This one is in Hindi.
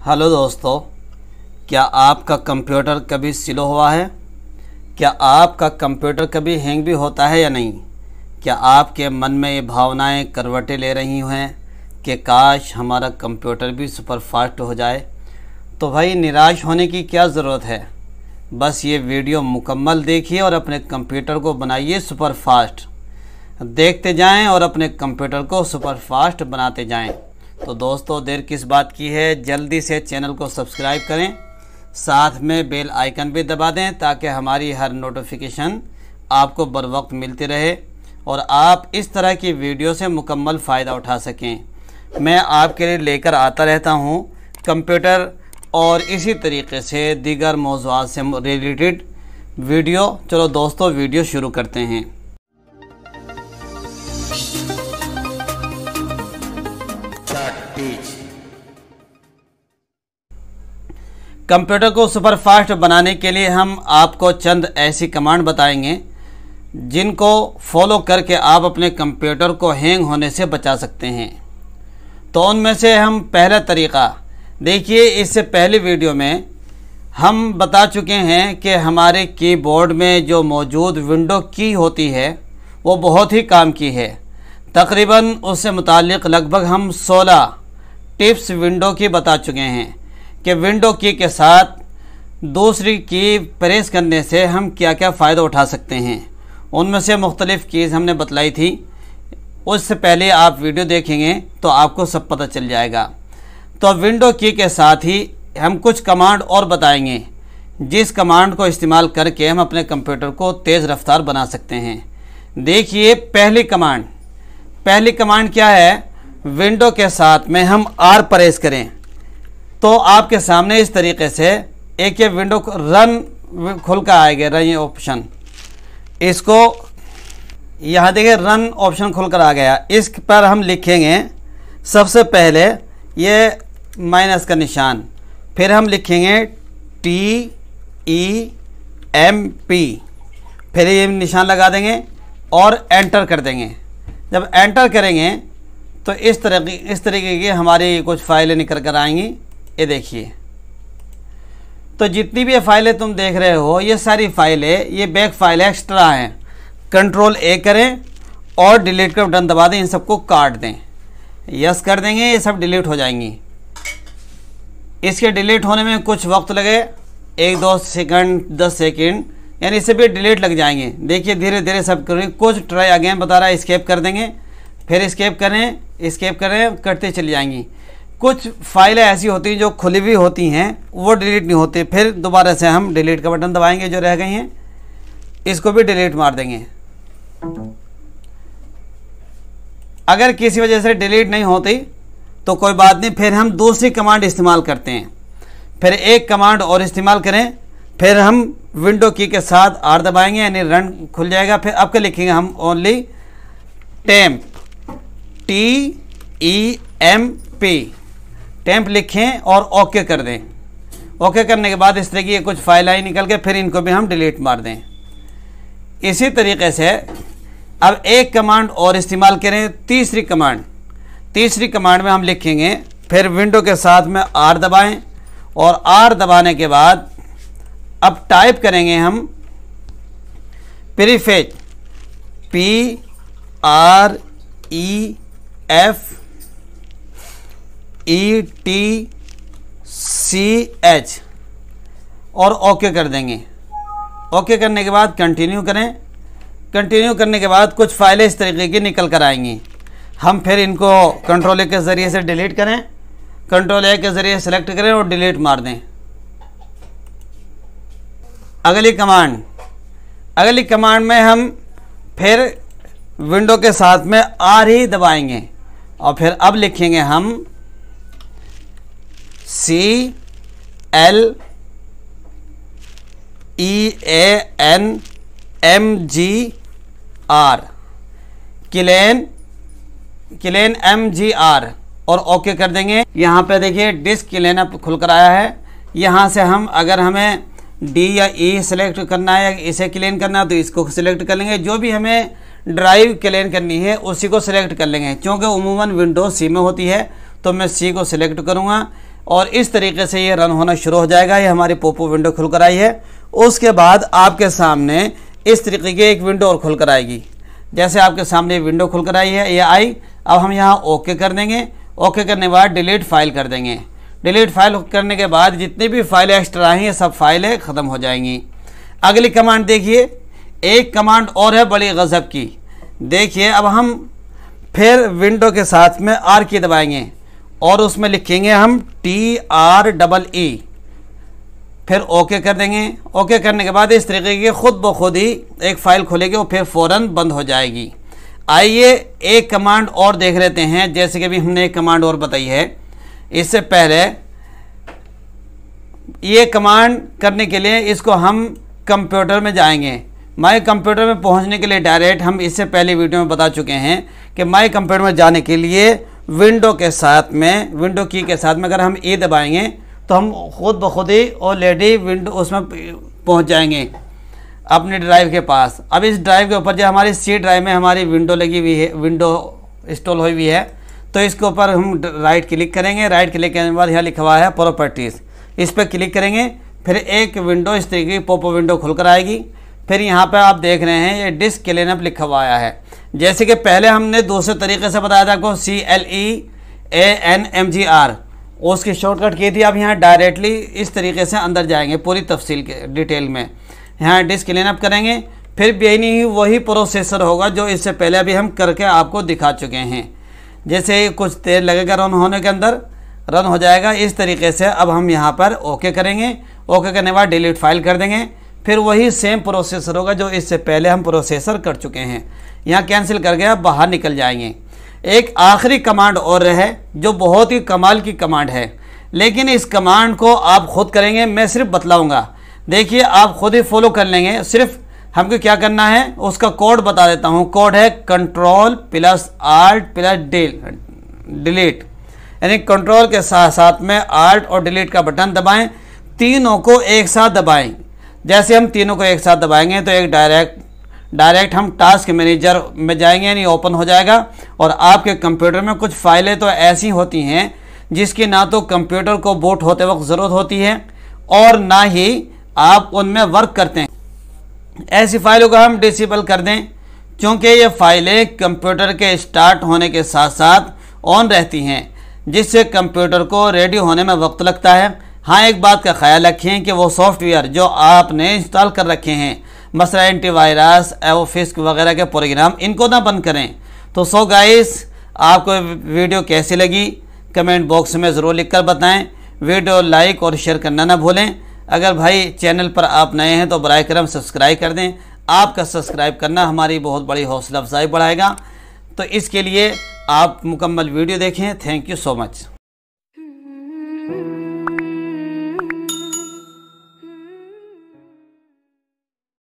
हेलो दोस्तों, क्या आपका कंप्यूटर कभी स्लो हुआ है? क्या आपका कंप्यूटर कभी हैंग भी होता है या नहीं? क्या आपके मन में ये भावनाएं करवटें ले रही हैं कि काश हमारा कंप्यूटर भी सुपर फास्ट हो जाए? तो भाई निराश होने की क्या ज़रूरत है। बस ये वीडियो मुकम्मल देखिए और अपने कंप्यूटर को बनाइए सुपर फास्ट। देखते जाएं और अपने कंप्यूटर को सुपर फास्ट बनाते जाएं। तो दोस्तों, देर किस बात की है, जल्दी से चैनल को सब्सक्राइब करें, साथ में बेल आइकन भी दबा दें ताकि हमारी हर नोटिफिकेशन आपको बर वक्त मिलती रहे और आप इस तरह की वीडियो से मुकम्मल फ़ायदा उठा सकें। मैं आपके लिए लेकर आता रहता हूं कंप्यूटर और इसी तरीके से दीगर मौज़ूआत से रिलेटेड वीडियो। चलो दोस्तों, वीडियो शुरू करते हैं। कंप्यूटर को सुपर फास्ट बनाने के लिए हम आपको चंद ऐसी कमांड बताएंगे जिनको फॉलो करके आप अपने कंप्यूटर को हैंग होने से बचा सकते हैं। तो उनमें से हम पहला तरीक़ा देखिए। इससे पहले वीडियो में हम बता चुके हैं कि हमारे कीबोर्ड में जो मौजूद विंडो की होती है वो बहुत ही काम की है। तकरीबन उससे मुताल्लिक़ लगभग हम 16 टिप्स विंडो की बता चुके हैं कि विंडो की के साथ दूसरी की प्रेस करने से हम क्या क्या फ़ायदा उठा सकते हैं। उनमें से मुख्तलिफ़ कीज़ हमने बतलाई थी। उससे पहले आप वीडियो देखेंगे तो आपको सब पता चल जाएगा। तो विंडो की के साथ ही हम कुछ कमांड और बताएंगे जिस कमांड को इस्तेमाल करके हम अपने कंप्यूटर को तेज़ रफ्तार बना सकते हैं। देखिए, पहली कमांड क्या है। विंडो के साथ में हम आर प्रेस करें तो आपके सामने इस तरीके से एक ये विंडो रन खुल कर आएगा। रन ऑप्शन, इसको यहाँ देखिए रन ऑप्शन खुलकर आ गया। इस पर हम लिखेंगे सबसे पहले ये माइनस का निशान, फिर हम लिखेंगे TEMP, फिर ये निशान लगा देंगे और एंटर कर देंगे। जब एंटर करेंगे तो इस तरीके की हमारी कुछ फाइलें निकल कर आएंगी। ये देखिए, तो जितनी भी ये फाइलें तुम देख रहे हो ये सारी फाइलें, ये बैक फाइल एक्स्ट्रा हैं। कंट्रोल A करें और डिलीट का बटन दबा दें, इन सबको काट दें। यस कर देंगे, ये सब डिलीट हो जाएंगी। इसके डिलीट होने में कुछ वक्त लगे, 1-2 सेकंड 10 सेकंड, यानी इससे भी डिलीट लग जाएंगे। देखिए धीरे धीरे सब करेंगे। कुछ ट्राई अगेन बता रहा है, एस्केप कर देंगे, फिर एस्केप करें, करते चली जाएंगी। कुछ फाइलें ऐसी होती हैं जो खुली हुई होती हैं, वो डिलीट नहीं होती। फिर दोबारा से हम डिलीट का बटन दबाएंगे, जो रह गई हैं इसको भी डिलीट मार देंगे। अगर किसी वजह से डिलीट नहीं होती तो कोई बात नहीं, फिर हम दूसरी कमांड इस्तेमाल करते हैं। फिर एक कमांड और इस्तेमाल करें, फिर हम विंडो की के साथ आर दबाएंगे, यानी रन खुल जाएगा। फिर अब क्या लिखेंगे हम, ओनली टेम्प, TEMP, टेम्प लिखें और ओके कर दें। ओके करने के बाद इस तरह की कुछ फाइल आई निकल के, फिर इनको भी हम डिलीट मार दें। इसी तरीके से अब एक कमांड और इस्तेमाल करें, तीसरी कमांड में हम लिखेंगे, फिर विंडो के साथ में आर दबाएं और आर दबाने के बाद अब टाइप करेंगे हम प्रीफेच, PREFETCH और ओके कर देंगे। ओके करने के बाद कंटिन्यू करें। कंटिन्यू करने के बाद कुछ फाइलें इस तरीके की निकल कर आएंगी। हम फिर इनको कंट्रोल A के ज़रिए से डिलीट करें, कंट्रोल A के ज़रिए सेलेक्ट करें और डिलीट मार दें। अगली कमांड में हम फिर विंडो के साथ में आर ही दबाएंगे और फिर अब लिखेंगे हम CLEANMGR, क्लेन MGR और ओके कर देंगे। यहाँ पे देखिए डिस्क क्लीनअप खुलकर आया है। यहाँ से हम अगर हमें D या E सेलेक्ट करना है या इसे क्लीन करना है तो इसको सिलेक्ट कर लेंगे। जो भी हमें ड्राइव क्लीन करनी है उसी को सिलेक्ट कर लेंगे। क्योंकि उमूमन विंडोज़ सी में होती है तो मैं सी को सिलेक्ट करूँगा और इस तरीके से ये रन होना शुरू हो जाएगा। ये हमारी पोपो विंडो खुलकर आई है। उसके बाद आपके सामने इस तरीके की एक विंडो और खुलकर आएगी। जैसे आपके सामने विंडो खुलकर आई है, ये आई। अब हम यहाँ ओके कर देंगे। ओके करने के बाद डिलीट फाइल कर देंगे। डिलीट फाइल करने के बाद जितनी भी फाइलें एक्स्ट्रा हैं ये सब फाइलें ख़त्म हो जाएंगी। अगली कमांड देखिए, एक कमांड और है बड़ी गज़ब की। देखिए अब हम फिर विंडो के साथ में आर की दबाएंगे और उसमें लिखेंगे हम TREE, फिर ओके कर देंगे। ओके करने के बाद इस तरीके की खुद ब खुद ही एक फ़ाइल खुलेगी और फिर फ़ौरन बंद हो जाएगी। आइए एक कमांड और देख लेते हैं। जैसे कि अभी हमने एक कमांड और बताई है, इससे पहले ये कमांड करने के लिए इसको हम कंप्यूटर में जाएंगे। माई कंप्यूटर में पहुंचने के लिए डायरेक्ट हम इससे पहले वीडियो में बता चुके हैं कि माई कंप्यूटर में जाने के लिए विंडो के साथ में, विंडो की के साथ में अगर हम ए दबाएंगे तो हम खुद ब खुद ही ऑलरेडी विंडो उसमें पहुंच जाएंगे अपने ड्राइव के पास। अब इस ड्राइव के ऊपर जो हमारी सी ड्राइव में हमारी विंडो लगी हुई है, विंडो इंस्टॉल हुई हुई है, तो इसके ऊपर हम राइट क्लिक करेंगे। राइट क्लिक करने के बाद यहाँ लिखा हुआ है प्रॉपर्टीज़, इस पर क्लिक करेंगे। फिर एक विंडो इस तरीके की पोपो विंडो खुलकर आएगी। फिर यहाँ पे आप देख रहे हैं ये डिस्क क्लीनअप लिखा हुआ आया है। जैसे कि पहले हमने दूसरे तरीके से बताया था आपको CLEANMGR, उसकी शॉर्टकट की थी। अब यहाँ डायरेक्टली इस तरीके से अंदर जाएंगे पूरी तफसील के डिटेल में। यहाँ डिस्क क्लीनअप करेंगे। फिर भी नहीं वही प्रोसेसर होगा जो इससे पहले अभी हम करके आपको दिखा चुके हैं। जैसे कुछ देर लगेगा रन होने के अंदर, रन हो जाएगा इस तरीके से। अब हम यहाँ पर ओके करेंगे। ओके करने के बाद डिलीट फाइल कर देंगे। फिर वही सेम प्रोसेसर होगा जो इससे पहले हम प्रोसेसर कर चुके हैं। यहाँ कैंसिल करके आप बाहर निकल जाएंगे। एक आखिरी कमांड और है जो बहुत ही कमाल की कमांड है, लेकिन इस कमांड को आप खुद करेंगे, मैं सिर्फ बतलाऊँगा। देखिए आप खुद ही फॉलो कर लेंगे। सिर्फ हमको क्या करना है उसका कोड बता देता हूँ। कोड है Ctrl+Alt+Delete, यानी कंट्रोल के साथ साथ में आल्ट और डिलीट का बटन दबाएं। तीनों को एक साथ दबाएं। जैसे हम तीनों को एक साथ दबाएंगे तो एक डायरेक्ट हम टास्क मैनेजर में जाएंगे, यानी ओपन हो जाएगा। और आपके कंप्यूटर में कुछ फाइलें तो ऐसी होती हैं जिसकी ना तो कंप्यूटर को बूट होते वक्त ज़रूरत होती है और ना ही आप उनमें वर्क करते हैं। ऐसी फाइलों को हम डिसेबल कर दें, क्योंकि ये फाइलें कंप्यूटर के स्टार्ट होने के साथ साथ ऑन रहती हैं, जिससे कंप्यूटर को रेडी होने में वक्त लगता है। हाँ, एक बात का ख्याल रखें कि वो सॉफ्टवेयर जो आपने इंस्टॉल कर रखे हैं, मसला एंटीवायरस, ऑफिस वगैरह के प्रोग्राम, इनको ना बंद करें। तो सो गाइस, आपको वीडियो कैसी लगी कमेंट बॉक्स में ज़रूर लिखकर बताएं। वीडियो लाइक और शेयर करना ना भूलें। अगर भाई चैनल पर आप नए हैं तो बराए करम सब्सक्राइब कर दें। आपका सब्सक्राइब करना हमारी बहुत बड़ी हौसला अफजाई बढ़ाएगा। तो इसके लिए आप मुकम्मल वीडियो देखें। Thank you so much.